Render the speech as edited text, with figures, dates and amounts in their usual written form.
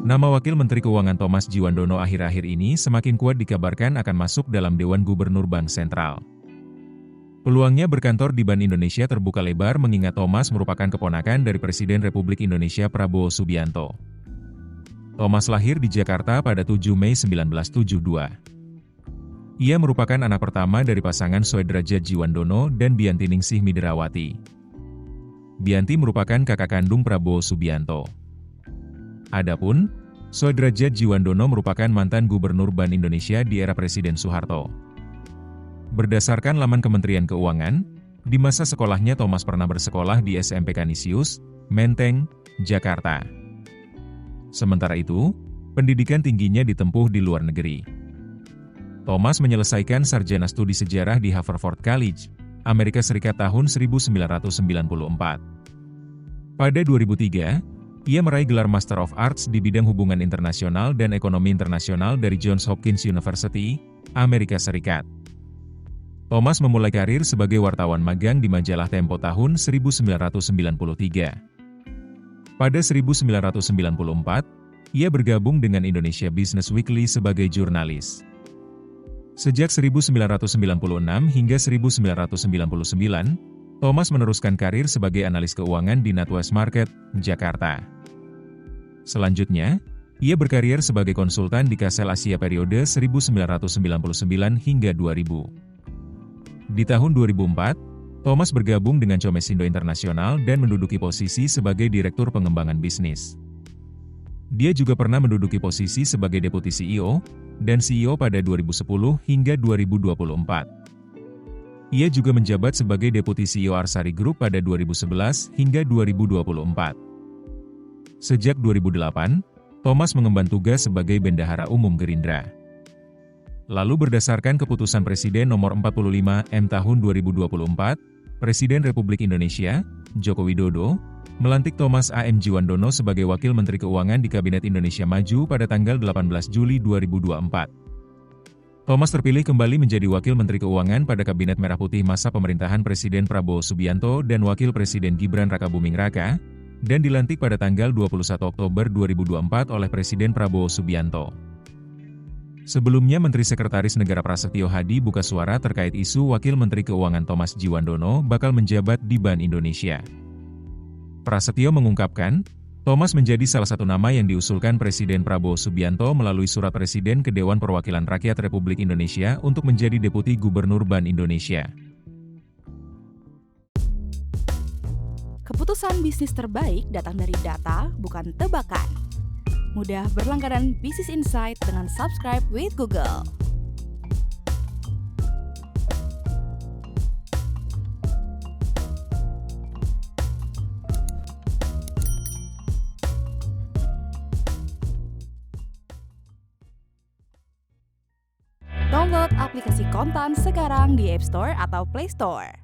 Nama Wakil Menteri Keuangan Thomas Djiwandono akhir-akhir ini semakin kuat dikabarkan akan masuk dalam Dewan Gubernur Bank Sentral. Peluangnya berkantor di Bank Indonesia terbuka lebar mengingat Thomas merupakan keponakan dari Presiden Republik Indonesia Prabowo Subianto. Thomas lahir di Jakarta pada 7 Mei 1972. Ia merupakan anak pertama dari pasangan Soedrajat Djiwandono dan Bianti Ningsih Midrawati. Bianti merupakan kakak kandung Prabowo Subianto. Adapun, Soedrajat Djiwandono merupakan mantan Gubernur Bank Indonesia di era Presiden Soeharto. Berdasarkan laman Kementerian Keuangan, di masa sekolahnya Thomas pernah bersekolah di SMP Kanisius, Menteng, Jakarta. Sementara itu, pendidikan tingginya ditempuh di luar negeri. Thomas menyelesaikan sarjana studi sejarah di Haverford College, Amerika Serikat tahun 1994. Pada 2003, ia meraih gelar Master of Arts di bidang hubungan internasional dan ekonomi internasional dari Johns Hopkins University, Amerika Serikat. Thomas memulai karir sebagai wartawan magang di majalah Tempo tahun 1993. Pada 1994, ia bergabung dengan Indonesia Business Weekly sebagai jurnalis. Sejak 1996 hingga 1999, Thomas meneruskan karir sebagai analis keuangan di NatWest Market, Jakarta. Selanjutnya, ia berkarir sebagai konsultan di Kasel Asia periode 1999 hingga 2000. Di tahun 2004, Thomas bergabung dengan Comesindo Internasional dan menduduki posisi sebagai Direktur Pengembangan Bisnis. Dia juga pernah menduduki posisi sebagai Deputi CEO dan CEO pada 2010 hingga 2024. Ia juga menjabat sebagai Deputi CEO Arsari Group pada 2011 hingga 2024. Sejak 2008, Thomas mengemban tugas sebagai Bendahara Umum Gerindra. Lalu berdasarkan keputusan Presiden nomor 45M tahun 2024, Presiden Republik Indonesia, Joko Widodo, melantik Thomas A.M. Djiwandono sebagai Wakil Menteri Keuangan di Kabinet Indonesia Maju pada tanggal 18 Juli 2024. Thomas terpilih kembali menjadi Wakil Menteri Keuangan pada Kabinet Merah Putih masa pemerintahan Presiden Prabowo Subianto dan Wakil Presiden Gibran Rakabuming Raka, dan dilantik pada tanggal 21 Oktober 2024 oleh Presiden Prabowo Subianto. Sebelumnya Menteri Sekretaris Negara Prasetyo Hadi buka suara terkait isu Wakil Menteri Keuangan Thomas Djiwandono bakal menjabat di Bank Indonesia. Prasetyo mengungkapkan, Thomas menjadi salah satu nama yang diusulkan Presiden Prabowo Subianto melalui surat Presiden ke Dewan Perwakilan Rakyat Republik Indonesia untuk menjadi Deputi Gubernur Bank Indonesia. Keputusan bisnis terbaik datang dari data, bukan tebakan. Mudah berlangganan Business Insight dengan subscribe with Google. Download aplikasi Kontan sekarang di App Store atau Play Store.